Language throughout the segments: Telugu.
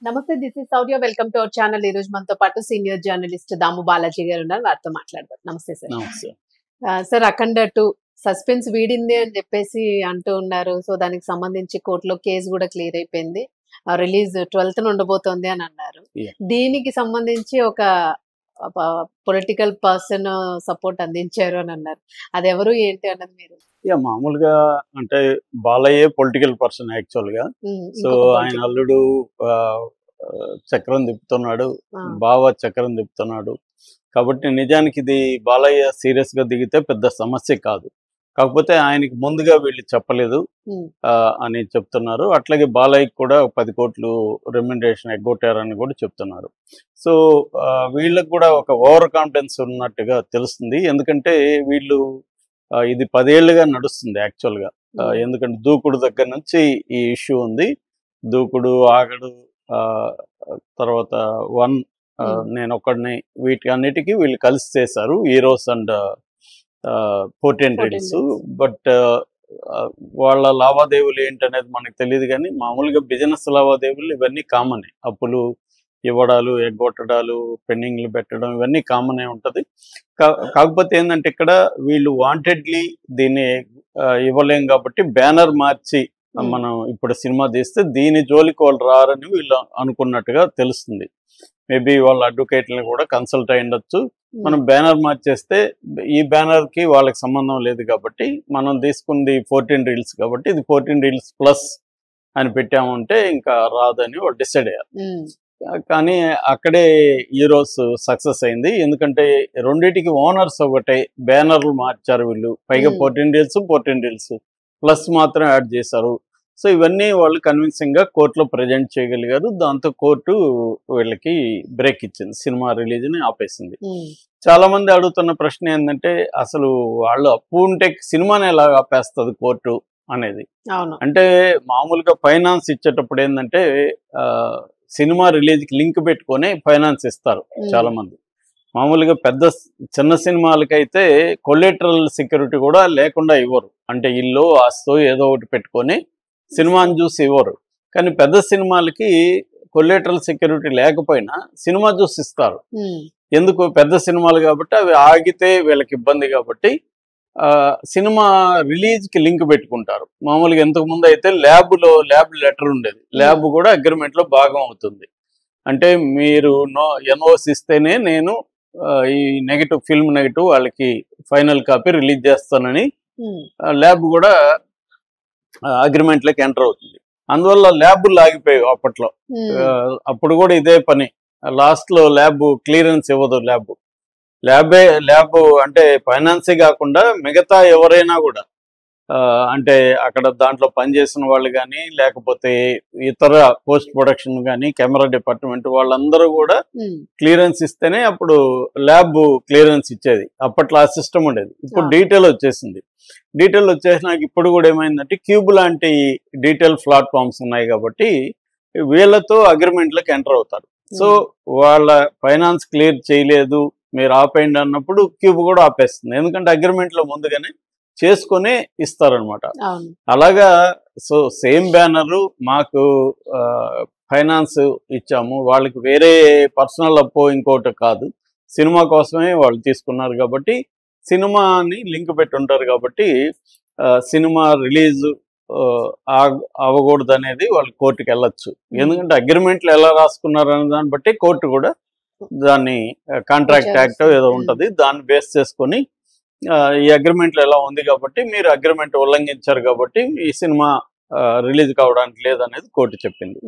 నమస్తే, this is Sourya. Welcome to our channel. ఈ రోజు మనతో పాటు సీనియర్ జర్నలిస్ట్ దాము బాలాజీ గారు ఉన్నారు. వారితో మాట్లాడదాం. నమస్తే సార్. నమస్తే. సార్, అఖండ 2 సస్పెన్స్ వీడింది అని చెప్పేసి అంటూ ఉన్నారు. సో దానికి సంబంధించి కోర్టులో కేసు కూడా క్లియర్ అయిపోయింది. రిలీజ్ 12th ఉండబోతోంది అని అన్నారు. Yeah. దీనికి సంబంధించి ఒక పొలిటికల్ పర్సన్ సపోర్ట్ అందించారు అని అన్నారు. అది ఎవరు ఏంటి అన్నది మీరు మామూలుగా అంటే బాలయ్యే పొలిటికల్ పర్సన్ యాక్చువల్గా. సో ఆయన అల్లుడు చక్రం తిప్పుతున్నాడు, బావ చక్రం తిప్పుతున్నాడు. కాబట్టి నిజానికి ఇది బాలయ్య సీరియస్ గా దిగితే పెద్ద సమస్య కాదు. కాకపోతే ఆయనకి ముందుగా వీళ్ళు చెప్పలేదు అని చెప్తున్నారు. అట్లాగే బాలయ్యకి కూడా 10 కోట్లు రెమ్యునరేషన్ ఎగ్గొట్టారని కూడా చెప్తున్నారు. సో వీళ్ళకి కూడా ఒక ఓవర్ కాన్ఫిడెన్స్ ఉన్నట్టుగా తెలుస్తుంది. ఎందుకంటే వీళ్ళు ఇది 10 ఏళ్లుగా నడుస్తుంది యాక్చువల్గా. ఎందుకంటే దూకుడు దగ్గర నుంచి ఈ ఇష్యూ ఉంది. దూకుడు, ఆగడు, తర్వాత 1 నేను ఒక్కడిని, వీటి అన్నిటికీ వీళ్ళు కలిసి చేశారు, హీరోస్ అండ్ 14 రీల్స్. బట్ వాళ్ళ లావాదేవీలు ఏంటనేది మనకు తెలియదు. కానీ మామూలుగా బిజినెస్ లావాదేవీలు ఇవన్నీ కామనే. అప్పులు ఇవ్వడాలు, ఎగ్గొట్టడాలు, పెండింగ్లు పెట్టడం ఇవన్నీ కామనే ఉంటుంది. కాకపోతే ఏంటంటే ఇక్కడ వీళ్ళు వాంటెడ్లీ దీన్ని ఇవ్వలేం కాబట్టి బ్యానర్ మార్చి మనం ఇప్పుడు సినిమా తీస్తే దీని జోలికి వాళ్ళు రారని వీళ్ళు అనుకున్నట్టుగా తెలుస్తుంది. మేబీ వాళ్ళ అడ్వకేట్లను కూడా కన్సల్ట్ అయి ఉండొచ్చు. మనం బ్యానర్ మార్చేస్తే ఈ బ్యానర్ కి వాళ్ళకి సంబంధం లేదు కాబట్టి మనం తీసుకుంది 14 రీల్స్ కాబట్టి ఇది 14 రీల్స్ ప్లస్ అని పెట్టామంటే ఇంకా రాదని వాళ్ళు డిసైడ్ అయ్యారు. కానీ అక్కడే హీరోస్ సక్సెస్ అయింది. ఎందుకంటే రెండింటికి ఓనర్స్ ఒకటే, బ్యానర్లు మార్చారు వీళ్ళు. పైగా 14 రీల్స్ ప్లస్ మాత్రం యాడ్ చేశారు. సో ఇవన్నీ వాళ్ళు కన్విన్సింగ్ గా కోర్టులో ప్రజెంట్ చేయగలిగారు. దాంతో కోర్టు వీళ్ళకి బ్రేక్ ఇచ్చింది, సినిమా రిలీజ్ ని ఆపేసింది. చాలా మంది అడుగుతున్న ప్రశ్న ఏంటంటే అసలు వాళ్ళు అప్పు ఉంటే సినిమాని ఎలా ఆపేస్తుంది కోర్టు అనేది. అంటే మామూలుగా ఫైనాన్స్ ఇచ్చేటప్పుడు ఏంటంటే సినిమా రిలీజ్ కి లింక్ పెట్టుకొని ఫైనాన్స్ ఇస్తారు చాలా మంది. మామూలుగా చిన్న సినిమాలకైతే కొలెటరల్ సెక్యూరిటీ కూడా లేకుండా ఇవ్వరు. అంటే ఇల్లు ఆస్తో ఏదో ఒకటి పెట్టుకొని సినిమాని చూసి ఇవ్వరు. కానీ పెద్ద సినిమాలకి కొలెటరల్ సెక్యూరిటీ లేకపోయినా సినిమా చూసి ఇస్తారు. ఎందుకు? పెద్ద సినిమాలు కాబట్టి అవి ఆగితే వీళ్ళకి ఇబ్బంది కాబట్టి సినిమా రిలీజ్ కి లింక్ పెట్టుకుంటారు. మామూలుగా ఇంతకు ముందు అయితే ల్యాబ్ లెటర్ ఉండేది. ల్యాబ్ కూడా అగ్రిమెంట్ లో భాగం అవుతుంది. అంటే మీరు ఎన్ఓసి ఇస్తేనే నేను ఈ ఫిల్మ్ నెగటివ్ వాళ్ళకి ఫైనల్ కాపీ రిలీజ్ చేస్తానని ల్యాబ్ కూడా అగ్రిమెంట్ లోకి ఎంటర్ అవుతుంది. అందువల్ల ల్యాబులు ఆగిపోయాయి అప్పట్లో. అప్పుడు కూడా ఇదే పని. లాస్ట్ లో ల్యాబ్ క్లియరెన్స్ ఇవ్వదు. ల్యాబ్ అంటే ఫైనాన్సే కాకుండా మిగతా ఎవరైనా కూడా అంటే అక్కడ దాంట్లో పనిచేసిన వాళ్ళు కానీ లేకపోతే ఇతర పోస్ట్ ప్రొడక్షన్ కానీ కెమెరా డిపార్ట్మెంట్ వాళ్ళందరూ కూడా క్లియరెన్స్ ఇస్తేనే అప్పుడు ల్యాబ్ క్లియరెన్స్ ఇచ్చేది. అప్పట్లో ఆ సిస్టమ్ ఉండేది. ఇప్పుడు డీటెయిల్ వచ్చేసింది. డీటెయిల్ వచ్చేసినాక ఇప్పుడు కూడా ఏమైందంటే క్యూబ్ లాంటి డీటెయిల్ ప్లాట్ఫామ్స్ ఉన్నాయి కాబట్టి వీళ్ళతో అగ్రిమెంట్లకు ఎంటర్ అవుతారు. సో వాళ్ళ ఫైనాన్స్ క్లియర్ చేయలేదు, మీరు ఆపేయండి అన్నప్పుడు క్యూబ్ కూడా ఆపేస్తుంది. ఎందుకంటే అగ్రిమెంట్ లో ముందుగానే చేసుకొని ఇస్తారనమాట. అలాగా సో సేమ్ బ్యానరు మాకు ఫైనాన్స్ ఇచ్చాము, వాళ్ళకి వేరే పర్సనల్ అప్పో ఇంకోటి కాదు, సినిమా కోసమే వాళ్ళు తీసుకున్నారు కాబట్టి సినిమాని లింక్ పెట్టి ఉంటారు కాబట్టి సినిమా రిలీజ్ అవ్వకూడదు అనేది వాళ్ళు కోర్టుకి వెళ్ళొచ్చు. ఎందుకంటే అగ్రిమెంట్లు ఎలా రాసుకున్నారు అనే దాన్ని బట్టి కోర్టు కూడా దాన్ని కాంట్రాక్ట్ యాక్ట్ ఏదో ఉంటుంది దాన్ని బేస్ చేసుకొని ఈ అగ్రిమెంట్లు ఎలా ఉంది కాబట్టి మీరు అగ్రిమెంట్ ఉల్లంఘించారు కాబట్టి ఈ సినిమా రిలీజ్ కావడానికి లేదనేది కోర్టు చెప్పింది.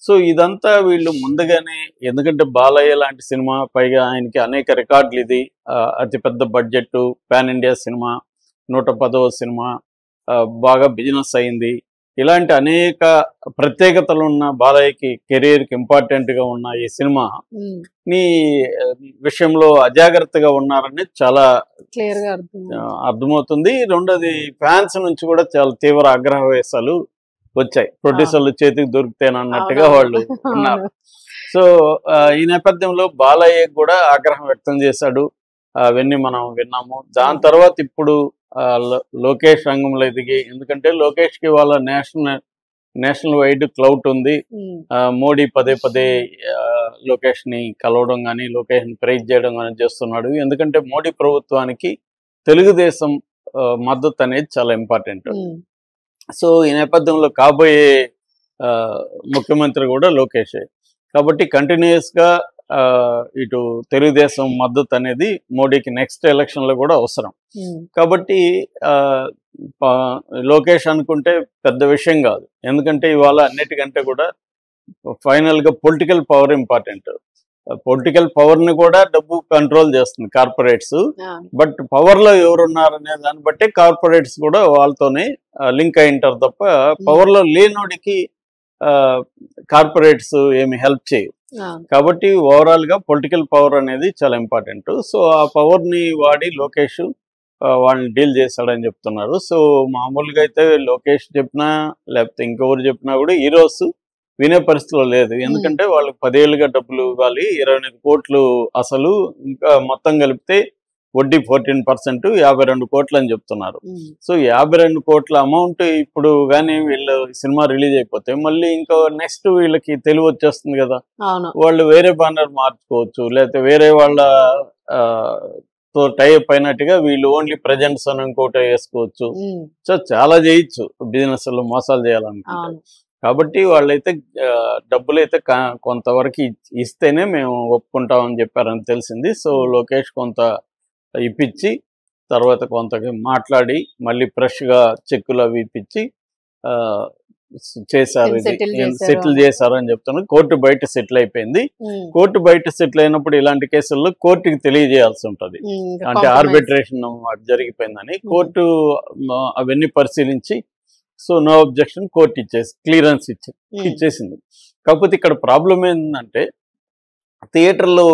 సో ఇదంతా వీళ్ళు ముందుగానే, ఎందుకంటే బాలయ్య లాంటి సినిమా, పైగా ఆయనకి అనేక రికార్డులు, ఇది అతిపెద్ద బడ్జెట్ పాన్ ఇండియా సినిమా, 110వ సినిమా, బాగా బిజినెస్ అయింది. ఇలాంటి అనేక ప్రత్యేకతలు ఉన్న బాలయ్యకి కెరీర్కి ఇంపార్టెంట్ గా ఉన్న ఈ సినిమా నీ విషయంలో అజాగ్రత్తగా ఉన్నారని చాలా క్లియర్ గా అర్థమవుతుంది. రెండోది ఫ్యాన్స్ నుంచి కూడా చాలా తీవ్ర ఆగ్రహవేశాలు వచ్చాయి. ప్రొడ్యూసర్లు చేతికి దొరికితేనన్నట్టుగా వాళ్ళు ఉన్నారు. సో ఈ నేపథ్యంలో బాలయ్య కూడా ఆగ్రహం వ్యక్తం చేశాడు. అవన్నీ మనం విన్నాము. దాని తర్వాత ఇప్పుడు లోకేష్ రంగంలో ఎదిగి, ఎందుకంటే లోకేష్కి వాళ్ళ నేషనల్ వైడ్ క్లౌట్ ఉంది. మోడీ పదే పదే లోకేష్ ని కలవడం కానీ లోకేష్ ని ప్రైజ్ చేయడం కానీ చేస్తున్నాడు. ఎందుకంటే మోడీ ప్రభుత్వానికి తెలుగుదేశం మద్దతు అనేది చాలా ఇంపార్టెంట్. సో ఈ నేపథ్యంలో కాబోయే ముఖ్యమంత్రి కూడా లోకేషే. కాబట్టి కంటిన్యూస్ గా ఇటు తెలుగుదేశం మద్దతు అనేది మోడీకి నెక్స్ట్ ఎలక్షన్ లో కూడా అవసరం. కాబట్టి లోకేష్ అనుకుంటే పెద్ద విషయం కాదు. ఎందుకంటే ఇవాళ అన్నిటికంటే కూడా ఫైనల్ గా political power important. Political power ని కూడా డబ్బు కంట్రోల్ చేస్తుంది కార్పొరేట్స్. బట్ పవర్ లో ఎవరున్నారనే దాన్ని బట్టి కార్పొరేట్స్ కూడా వాళ్ళతోనే లింక్ అయి ఉంటారు తప్ప పవర్ లో లేనోడికి కార్పొరేట్స్ ఏమి హెల్ప్ చేయవు. కాబట్టి ఓవరాల్ గా పొలిటికల్ పవర్ అనేది చాలా ఇంపార్టెంట్. సో ఆ పవర్ ని వాడి లోకేష్ వాళ్ళని డీల్ చేశాడని చెప్తున్నారు. సో మామూలుగా అయితే లోకేష్ చెప్పినా లేకపోతే ఇంకెవరు చెప్పినా కూడా హీరోస్ వినే పరిస్థితిలో లేదు. ఎందుకంటే వాళ్ళకి 10 ఏళ్ళుగా డబ్బులు ఇవ్వాలి, 28 కోట్లు అసలు, ఇంకా మొత్తం కలిపితే వడ్డీ 14%, 52 కోట్లు అని చెప్తున్నారు. సో 52 కోట్ల అమౌంట్ ఇప్పుడు కానీ వీళ్ళు సినిమా రిలీజ్ అయిపోతే మళ్ళీ ఇంకా నెక్స్ట్ వీళ్ళకి తెలివి వచ్చేస్తుంది కదా, వాళ్ళు వేరే బ్యానర్ మార్చుకోవచ్చు, లేకపోతే వేరే వాళ్ళ తో టైప్ అయినట్టుగా వీళ్ళు ఓన్లీ ప్రజెంట్స్ అని ఇంకోటి వేసుకోవచ్చు. సో చాలా చేయొచ్చు బిజినెస్ లో మోసాలు చేయాలనుకుంటే. కాబట్టి వాళ్ళైతే డబ్బులైతే కొంతవరకు ఇస్తేనే మేము ఒప్పుకుంటామని చెప్పారని తెలిసింది. సో లోకేష్ కొంత ఇప్పించి తర్వాత కొంత మాట్లాడి మళ్ళీ ఫ్రెష్ గా చెక్కులు అవి ఇప్పించి చేశారు, సెటిల్ చేశారు అని చెప్తున్నారు. కోర్టు బయట సెటిల్ అయిపోయింది. కోర్టు బయట సెటిల్ అయినప్పుడు ఇలాంటి కేసుల్లో కోర్టుకి తెలియజేయాల్సి ఉంటది. అంటే ఆర్బిట్రేషన్ జరిగిపోయిందని కోర్టు అవన్నీ పరిశీలించి so no objection court clearance ఇచ్చేసింది. కాకపోతే ఇక్కడ ప్రాబ్లం ఏంటంటే థియేటర్లో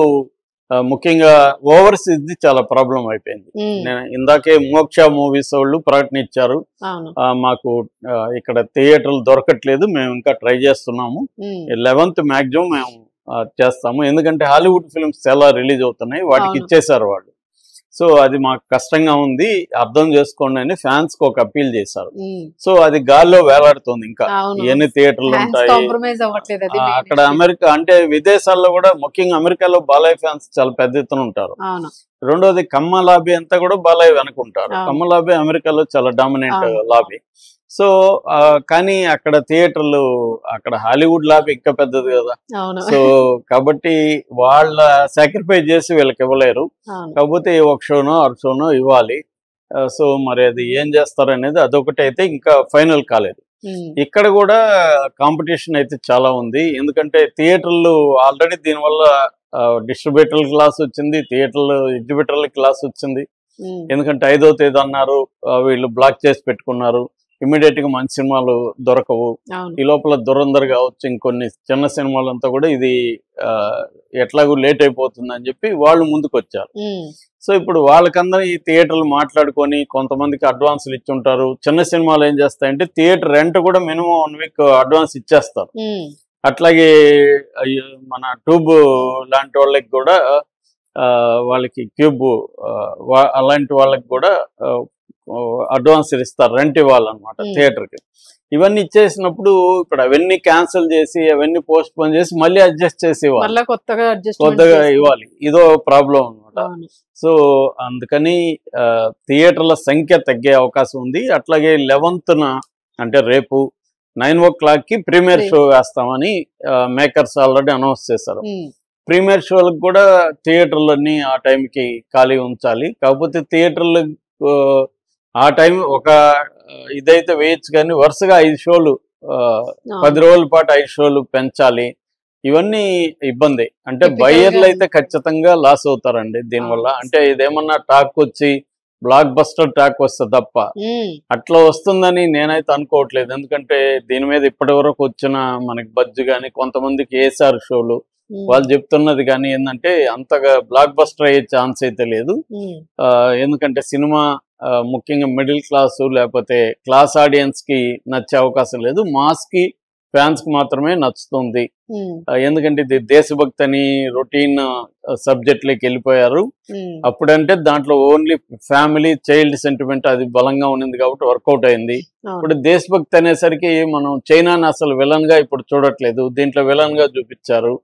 ముఖ్యంగా ఓవర్సీస్ చాలా ప్రాబ్లం అయిపోయింది. నేను ఇందాకే మోక్ష మూవీస్ వాళ్ళు ప్రకటన ఇచ్చారు, మాకు ఇక్కడ థియేటర్లు దొరకట్లేదు, మేము ఇంకా ట్రై చేస్తున్నాము, 11th మ్యాక్సిమం మేము చేస్తాము, ఎందుకంటే హాలీవుడ్ ఫిల్మ్స్ చాలా రిలీజ్ అవుతున్నాయి, వాటికి ఇచ్చేసారు వాళ్ళు. సో అది మాకు కష్టంగా ఉంది, అర్థం చేసుకోండి అని ఫ్యాన్స్ కి ఒక అప్పీల్ చేశారు. సో అది గాల్లో వేలాడుతుంది. ఇంకా ఎన్ని థియేటర్లు ఉంటాయి అక్కడ. అమెరికా అంటే విదేశాల్లో కూడా ముఖ్యంగా అమెరికాలో బాలయ్య ఫ్యాన్స్ చాలా పెద్ద ఎత్తున ఉంటారు. రెండోది కమ్మ లాబీ అంతా కూడా బాలయ్య వెనుకుంటారు. కమ్మ లాబీ అమెరికాలో చాలా డామినెంట్ లాబీ. సో కానీ అక్కడ థియేటర్లు, అక్కడ హాలీవుడ్ లాబీ ఇంకా పెద్దది కదా. సో కాబట్టి వాళ్ళ సాక్రిఫైస్ చేసి వీళ్ళకి ఇవ్వలేరు. కాకపోతే ఒక షోనో 6 షోనో ఇవ్వాలి. సో మరి అది ఏం చేస్తారు అనేది అదొకటి అయితే ఇంకా ఫైనల్ కాలేదు. ఇక్కడ కూడా కాంపిటీషన్ అయితే చాలా ఉంది. ఎందుకంటే థియేటర్లు ఆల్రెడీ దీనివల్ల డిస్ట్రిబ్యూటర్ల క్లాస్ వచ్చింది, థియేటర్లు ఎగ్జిబిటర్ల క్లాస్ వచ్చింది. ఎందుకంటే 5వ తేదీ అన్నారు, వీళ్ళు బ్లాక్ చేసి పెట్టుకున్నారు, ఇమీడియట్ గా మంచి సినిమాలు దొరకవు. ఈ లోపల దురందర్ కావచ్చు, ఇంకొన్ని చిన్న సినిమాలంతా కూడా ఇది ఎట్లాగూ లేట్ అయిపోతుంది అని చెప్పి వాళ్ళు ముందుకు వచ్చారు. సో ఇప్పుడు వాళ్ళకందరూ ఈ థియేటర్లు మాట్లాడుకొని కొంతమందికి అడ్వాన్సులు ఇచ్చుంటారు. చిన్న సినిమాలు ఏం చేస్తాయంటే థియేటర్ రెంట్ కూడా మినిమం 1 వీక్ అడ్వాన్స్ ఇచ్చేస్తారు. అట్లాగే మన ట్యూబ్ లాంటి వాళ్ళకి కూడా వాళ్ళకి క్యూబ్ అలాంటి వాళ్ళకి కూడా అడ్వాన్స్ ఇస్తారు, రెంట్ ఇవ్వాలన్నమాట థియేటర్కి. ఇవన్నీ ఇచ్చేసినప్పుడు ఇప్పుడు అవన్నీ క్యాన్సిల్ చేసి అవన్నీ పోస్ట్ పోన్ చేసి మళ్ళీ అడ్జస్ట్ చేసి ఇవ్వాలి, కొత్తగా ఇవ్వాలి. ఇదో ప్రాబ్లం అనమాట. సో అందుకని థియేటర్ల సంఖ్య తగ్గే అవకాశం ఉంది. అట్లాగే 11th అంటే రేపు 9 o'clock ప్రీమియర్ షో వేస్తామని మేకర్స్ ఆల్రెడీ అనౌన్స్ చేశారు. ప్రీమియర్ షోలకు కూడా థియేటర్లన్నీ ఆ టైంకి ఖాళీ ఉంచాలి. కాకపోతే థియేటర్లు ఆ టైం ఒక ఇదైతే వేయచ్చు, కానీ వరుసగా 5 షోలు 10 రోజుల పాటు 5 షోలు పెంచాలి. ఇవన్నీ ఇబ్బంది. అంటే బయ్యర్లు అయితే ఖచ్చితంగా లాస్ అవుతారండి దీనివల్ల. అంటే ఇదేమన్నా టాక్ వచ్చి బ్లాక్ బస్టర్ టాక్ వస్తే తప్ప అట్లా వస్తుందని నేనైతే అనుకోవట్లేదు. ఎందుకంటే దీని మీద ఇప్పటి వరకు వచ్చిన మనకి బడ్జ్ కానీ కొంతమందికి ఏసార్ షోలు వాళ్ళు చెప్తున్నది కానీ ఏంటంటే అంతగా బ్లాక్ బస్టర్ అయ్యే ఛాన్స్ అయితే లేదు. ఎందుకంటే సినిమా ముఖ్యంగా మిడిల్ క్లాసు లేకపోతే క్లాస్ ఆడియన్స్ కి నచ్చే అవకాశం లేదు. మాస్ కి ఫ్యాన్స్ కి మాత్రమే నచ్చుతుంది. ఎందుకంటే ఇది దేశభక్తి అని రొటీన్ సబ్జెక్ట్ వెళ్ళిపోయారు. అప్పుడంటే దాంట్లో ఓన్లీ ఫ్యామిలీ చైల్డ్ సెంటిమెంట్ అది బలంగా ఉన్నది కాబట్టి వర్కౌట్ అయింది. ఇప్పుడు దేశభక్తి అనేసరికి మనం చైనాని అసలు విలన్ గా ఇప్పుడు చూడట్లేదు, దీంట్లో విలన్ గా చూపించారు.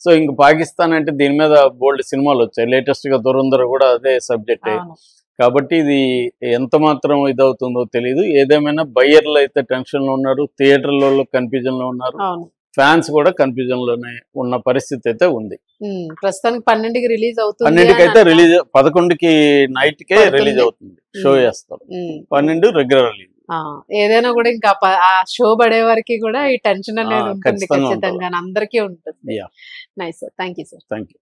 సో ఇంక పాకిస్తాన్ అంటే దీని మీద బోల్డ్ సినిమాలు వచ్చాయి, లేటెస్ట్ గా దురంధర్ కూడా అదే సబ్జెక్టే. కాబట్టి ఇది ఎంత మాత్రం ఇదవుతుందో తెలియదు. ఏదేమైనా బయ్యర్లు అయితే టెన్షన్ లో ఉన్నారు, థియేటర్లలో కన్ఫ్యూజన్ లో ఉన్నారు, ఫ్యాన్స్ కూడా కన్ఫ్యూజన్ లోనే ఉన్న పరిస్థితి అయితే ఉంది. ప్రస్తుతానికి 12కి రిలీజ్ అవుతుంది, 12కి అయితే రిలీజ్, 11కి నైట్ కే రిలీజ్ అవుతుంది, షో చేస్తారు. 12 రెగ్యులర్ రిలీజ్. ఏదైనా కూడా ఇంకా ఆ షో పడే వరకు కూడా ఈ టెన్షన్ అనేది ఉంటుంది ఖచ్చితంగా అందరికీ ఉంటుంది. Nice sir, thank you sir. Thank you.